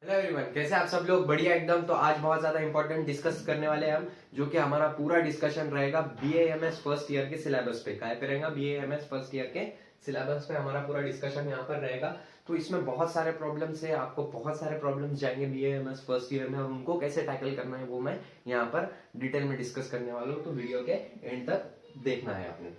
Hello everyone, कैसे आप सब लोग? बढ़िया एकदम। तो आज बहुत ज्यादा इंपॉर्टेंट डिस्कस करने वाले हैं हम, जो कि हमारा पूरा डिस्कशन रहेगा बीएएमएस फर्स्ट ईयर के सिलेबस पे। काय पे रहेगा? बीएएमएस फर्स्ट ईयर के सिलेबस पे हमारा पूरा डिस्कशन यहाँ पर रहेगा। तो इसमें बहुत सारे प्रॉब्लम्स है, आपको बहुत सारे प्रॉब्लम्स जाएंगे बीएएमएस फर्स्ट ईयर में, और उनको कैसे टैकल करना है वो मैं यहाँ पर डिटेल में डिस्कस करने वाला हूँ। तो वीडियो के एंड तक देखना है आपने।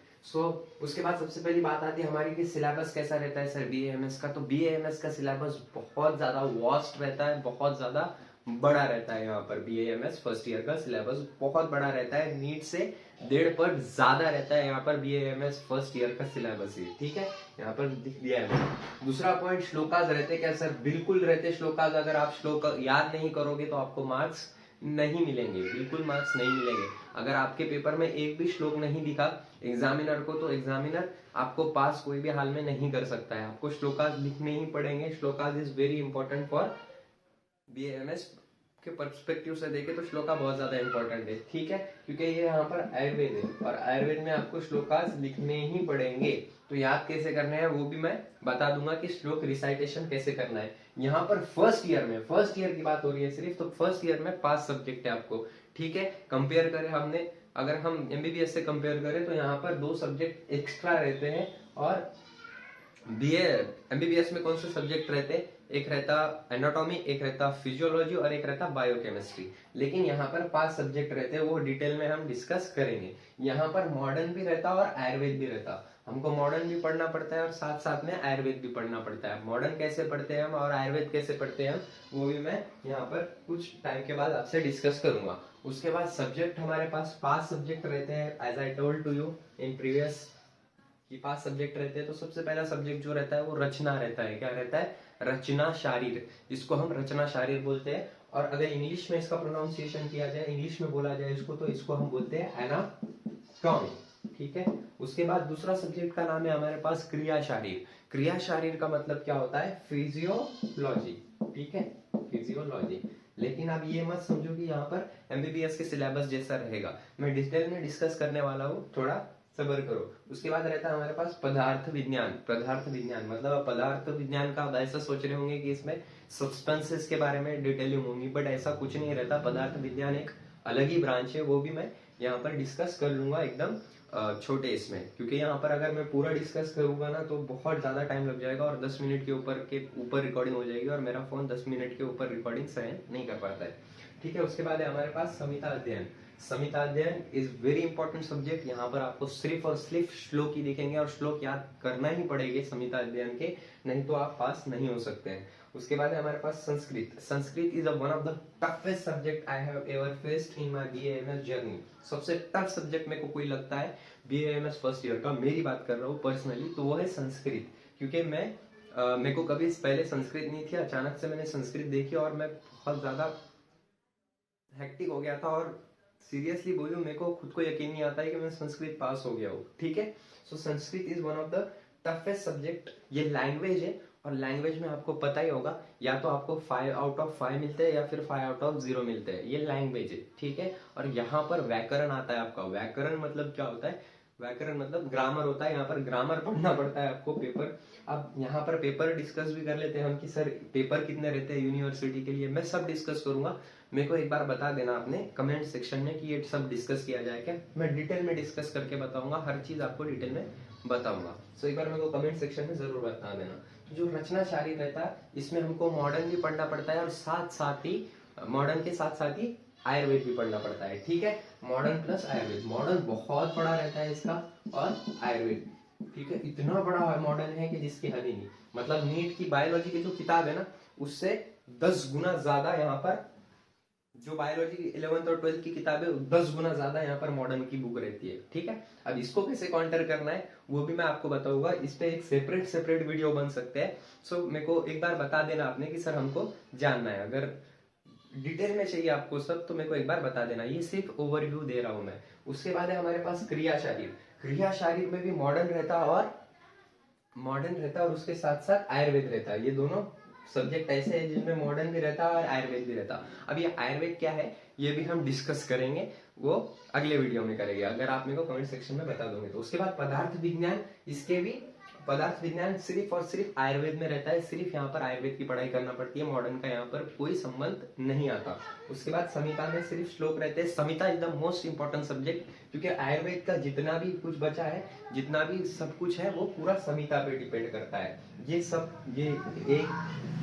उसके बाद सबसे पहली बात आती है हमारी कि सिलेबस कैसा रहता है सर बीएएमएस का। तो बीएएमएस का सिलेबस बहुत ज्यादा वास्ट रहता है, बहुत ज्यादा बड़ा रहता है। यहाँ पर बीएएमएस फर्स्ट ईयर का सिलेबस बहुत बड़ा रहता है, नीट से 1.5 ज्यादा रहता है यहाँ पर बीएएमएस फर्स्ट ईयर का सिलेबस ही। ठीक है, यहाँ पर दिख दिया है। दूसरा पॉइंट, श्लोकाज रहते क्या सर? बिल्कुल रहते श्लोकाज। अगर आप श्लोक याद नहीं करोगे तो आपको मार्क्स नहीं मिलेंगे, बिल्कुल मार्क्स नहीं मिलेंगे। अगर आपके पेपर में एक भी श्लोक नहीं दिखा एग्जामिनर को, तो एग्जामिनर आपको पास कोई भी हाल में नहीं कर सकता है। आपको श्लोकाज लिखने ही पड़ेंगे। Shlokas is very important for BMS के पर्सपेक्टिव से देखे तो श्लोका बहुत ज्यादा इंपॉर्टेंट है। ठीक है, क्योंकि ये यहाँ पर आयुर्वेद है और आयुर्वेद में आपको श्लोकाज लिखने ही पड़ेंगे। तो याद कैसे करने हैं वो भी मैं बता दूंगा कि श्लोक रिसाइटेशन कैसे करना है। यहाँ पर फर्स्ट ईयर में, फर्स्ट ईयर की बात हो रही है सिर्फ, तो फर्स्ट ईयर में 5 सब्जेक्ट है आपको। ठीक है, कंपेयर करें हमने, अगर हम एमबीबीएस से कंपेयर करें तो यहाँ पर 2 सब्जेक्ट एक्स्ट्रा रहते हैं। और बीए एमबीबीएस में कौन से सब्जेक्ट रहते हैं? एक रहता एनाटॉमी, एक रहता फिजियोलॉजी और एक रहता बायोकेमिस्ट्री। लेकिन यहाँ पर 5 सब्जेक्ट रहते हैं, वो डिटेल में हम डिस्कस करेंगे। यहाँ पर मॉडर्न भी रहता और आयुर्वेद भी रहता। हमको मॉडर्न भी पढ़ना पड़ता है और साथ साथ में आयुर्वेद भी पढ़ना पड़ता है। मॉडर्न कैसे पढ़ते हैं हम और आयुर्वेद कैसे पढ़ते हैं हम, वो भी मैं यहाँ पर कुछ टाइम के बाद आपसे डिस्कस करूंगा। उसके बाद सब्जेक्ट हमारे पास 5 सब्जेक्ट रहते हैं, as I told to you in previous कि 5 सब्जेक्ट रहते हैं। तो सबसे पहला सब्जेक्ट जो रहता है वो रचना रहता है। क्या रहता है? रचना शारीर, जिसको हम रचना शारीर बोलते हैं। और अगर इंग्लिश में इसका प्रोनाउंसिएशन किया जाए, इंग्लिश में बोला जाए इसको, तो इसको हम बोलते हैं एनाटॉमी। ठीक है, उसके बाद दूसरा सब्जेक्ट का नाम है हमारे पास क्रिया शारीर। क्रिया शारीर का मतलब क्या होता है? फिजियोलॉजी। ठीक है, फिजियोलॉजी। लेकिन आप ये मत समझो कि यहाँ पर एमबीबीएस के सिलेबस जैसा रहेगा, मैं डिटेल में डिस्कस करने वाला हूँ, थोड़ा सबर करो। उसके बाद रहता है हमारे पास पदार्थ विज्ञान। पदार्थ विज्ञान मतलब पदार्थ विज्ञान का आप ऐसा सोच रहे होंगे कि इसमें सब्सटेंसेस के बारे में डिटेलिंग होंगी, बट ऐसा कुछ नहीं रहता। पदार्थ विज्ञान एक अलग ही ब्रांच है, वो भी मैं यहाँ पर डिस्कस कर लूंगा एकदम छोटे इसमें, क्योंकि यहाँ पर अगर मैं पूरा डिस्कस करूंगा ना तो बहुत ज्यादा टाइम लग जाएगा और 10 मिनट के ऊपर रिकॉर्डिंग हो जाएगी, और मेरा फोन 10 मिनट के ऊपर रिकॉर्डिंग सहन नहीं कर पाता है। ठीक है, उसके बाद है हमारे पास संहिता अध्ययन। संहिता अध्ययन इज वेरी इंपॉर्टेंट सब्जेक्ट। यहाँ पर आपको सिर्फ और सिर्फ श्लोक ही दिखेंगे और श्लोक याद करना ही पड़ेगा संहिता अध्ययन के, नहीं तो आप पास नहीं हो सकते हैं। उसके बाद है हमारे पास Sanskrit. Sanskrit is one of the toughest subject I have ever faced in my BAMS journey. सबसे टफ सब्जेक्ट मेरे को कोई लगता है बीएएमएस फर्स्ट ईयर का, मेरी बात कर रहा हूँ पर्सनली, तो वो है संस्कृत। क्योंकि मेरे को कभी पहले संस्कृत नहीं थी, अचानक से मैंने संस्कृत देखी और मैं बहुत ज्यादा हेक्टिक हो गया था। और सीरियसली बोलूं, मेरे को खुद को यकीन नहीं आता है कि मैं संस्कृत पास हो गया हूँ। ठीक है, so Sanskrit is one of the toughest subject. ये लैंग्वेज है और लैंग्वेज में आपको पता ही होगा, या तो आपको 5 आउट ऑफ 5 मिलते हैं या फिर 5 आउट ऑफ 0 मिलते हैं। ये लैंग्वेज है। ठीक है, और यहाँ पर व्याकरण आता है आपका। व्याकरण मतलब क्या होता है? व्याकरण मतलब ग्रामर होता है। यहाँ पर ग्रामर पढ़ना पड़ता है आपको। पेपर, अब यहाँ पर पेपर डिस्कस भी कर लेते हैं हम कि सर पेपर कितने रहते हैं यूनिवर्सिटी के लिए, मैं सब डिस्कस करूंगा। मेरे को एक बार बता देना आपने कमेंट सेक्शन में कि ये सब डिस्कस किया जाए क्या, मैं डिटेल में डिस्कस करके बताऊंगा, हर चीज आपको डिटेल में बताऊंगा। सो एक बार मेरे को कमेंट सेक्शन में जरूर बता देना। तो जो रचना शारीर रहता है, इसमें हमको मॉडर्न भी पढ़ना पड़ता है और साथ साथ ही मॉडर्न के साथ साथ ही आयुर्वेद भी पढ़ना पड़ता है। ठीक है, मॉडर्न प्लस आयुर्वेद। मॉडर्न बहुत बड़ा रहता है इसका, और आयुर्वेद ठीक है इतना बड़ा मॉडर्न है कि जिसकी हद ही नहीं। मतलब नीट की बायोलॉजी की जो किताब है ना, उससे 10 गुना ज्यादा यहाँ पर जो बायोलॉजी की 11th और 12th की किताब है, 10 गुना ज्यादा यहाँ पर मॉडर्न की बुक रहती है। ठीक है, अब इसको कैसे काउंटर करना है वो भी मैं आपको बताऊंगा। इस पे एक सेपरेट वीडियो बन सकते हैं। सो मेरे को एक बार बता देना आपने कि सर हमको जानना है, अगर डिटेल में चाहिए आपको सब तो मेरे को एक बार बता देना। ये सिर्फ ओवरव्यू दे रहा हूं मैं। उसके बाद है हमारे पास क्रिया शारीर। क्रिया शारीर में भी मॉडर्न रहता और उसके साथ साथ आयुर्वेद रहता है। ये दोनों सब्जेक्ट ऐसे हैं जिनमें मॉडर्न भी रहता है और आयुर्वेद भी रहता है। अब ये आयुर्वेद क्या है ये भी हम डिस्कस करेंगे, वो अगले वीडियो में करेंगे, अगर आप मेरे को कमेंट सेक्शन में बता दोगे तो। उसके बाद पदार्थ विज्ञान, इसके भी पदार्थ विज्ञान सिर्फ और सिर्फ आयुर्वेद में रहता है, सिर्फ यहाँ पर आयुर्वेद की पढ़ाई करना पड़ती है, मॉडर्न का यहाँ पर कोई संबंध नहीं आता। उसके बाद संहिता में सिर्फ श्लोक रहते हैं। Samhita is the most important subject, क्योंकि आयुर्वेद का जितना भी कुछ बचा है, जितना भी सब कुछ है, वो पूरा संहिता पे डिपेंड करता है। ये सब, ये एक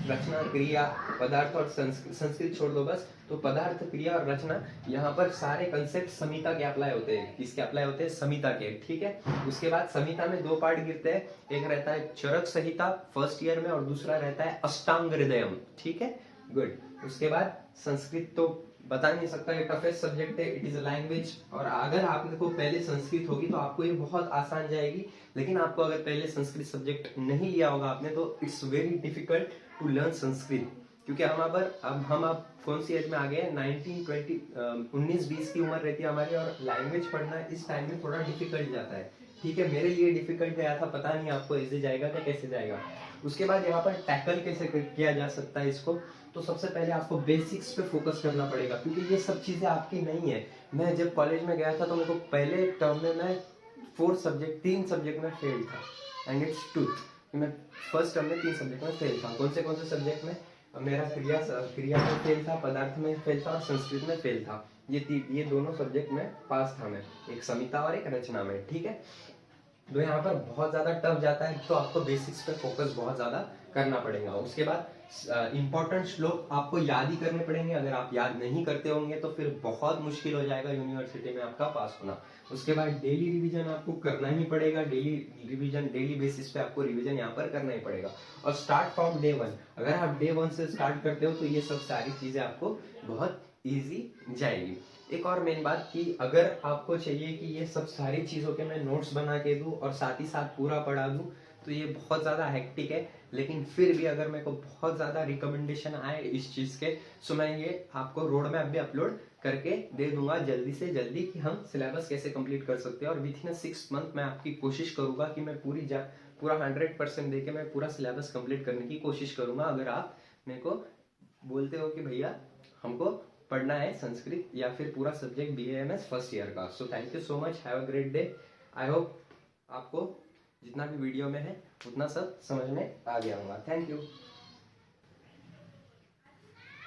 रचना, क्रिया, पदार्थ और संस्कृत छोड़ दो बस, तो पदार्थ, क्रिया और रचना, यहाँ पर सारे कंसेप्ट संहिता के अप्लाई होते हैं। किसके अप्लाई होते हैं? संहिता के, ठीक है। उसके बाद संहिता में दो पार्ट गिरते हैं, एक रहता है चरक संहिता फर्स्ट ईयर में, और दूसरा रहता है अष्टांग हृदयम, ठीक है, गुड। उसके बाद संस्कृत तो बता नहीं सकता, ये टफेस्ट सब्जेक्ट है, इट इज अ लैंग्वेज, और अगर आपको पहले संस्कृत होगी तो आपको ये बहुत आसान जाएगी, लेकिन आपको अगर पहले संस्कृत सब्जेक्ट नहीं लिया होगा आपने, तो it's very difficult to learn Sanskrit, क्योंकि हम अब कौन सी एज में आ गए हैं? 19-20 की उम्र रहती है हमारी, और लैंग्वेज पढ़ना इस टाइम में थोड़ा डिफिकल्ट जाता है, ठीक है। मेरे लिए डिफिकल्ट गया था, पता नहीं आपको इजी जाएगा क्या, कैसे जाएगा। उसके बाद यहाँ पर टैकल कैसे किया जा सकता है इसको, तो सबसे पहले आपको बेसिक्स पे फोकस करना पड़ेगा, क्योंकि ये सब चीजें आपकी नहीं है। मैं जब कॉलेज में गया था तो मेरे को पहले टर्म में मैं 3 सब्जेक्ट में फेल था, एंड इट्स ट्रूथ। मैं फर्स्ट टर्म में 3 सब्जेक्ट में फेल था। कौन से सब्जेक्ट में? मेरा क्रिया में फेल था, पदार्थ में फेल था और संस्कृत में फेल था। ये दोनों सब्जेक्ट में पास था मैं, एक संहिता और एक रचना में, ठीक है। तो यहाँ पर बहुत ज्यादा टफ जाता है, तो आपको बेसिक्स पे फोकस बहुत ज्यादा करना पड़ेगा। उसके बाद इंपॉर्टेंट श्लोक आपको याद ही करने पड़ेंगे। अगर आप याद नहीं करते होंगे तो फिर बहुत मुश्किल हो जाएगा यूनिवर्सिटी में आपका पास होना। उसके बाद डेली रिवीजन आपको करना ही पड़ेगा, डेली बेसिस पे आपको रिवीजन यहाँ पर करना ही पड़ेगा। और स्टार्ट फ्रॉम डे 1, अगर आप डे 1 से स्टार्ट करते हो तो ये सब सारी चीजें आपको बहुत ईजी जाएगी। एक और मेन बात कि अगर आपको चाहिए कि ये सब सारी चीजों के मैं नोट्स बना के दूं और साथ ही साथ पूरा पढ़ा दूं, तो ये बहुत ज्यादा हेक्टिक है। लेकिन फिर भी अगर मेरे को बहुत ज्यादा रिकमेंडेशन आए इस चीज के, सो मैं ये आपको रोड मैप भी अपलोड करके दे दूंगा जल्दी से जल्दी, कि हम सिलेबस कैसे कंप्लीट कर सकते हैं। और विथ इन 6 मंथ मैं आपकी कोशिश करूंगा कि मैं पूरा 100% देके मैं पूरा सिलेबस कंप्लीट करने की कोशिश करूंगा, अगर आप मेरे को बोलते हो कि भैया हमको पढ़ना है संस्कृत या फिर पूरा सब्जेक्ट BAMS फर्स्ट ईयर का। So thank you so much, have a great day. I hope आपको जितना भी वीडियो में है उतना सब समझ में आ गया होगा। Thank you.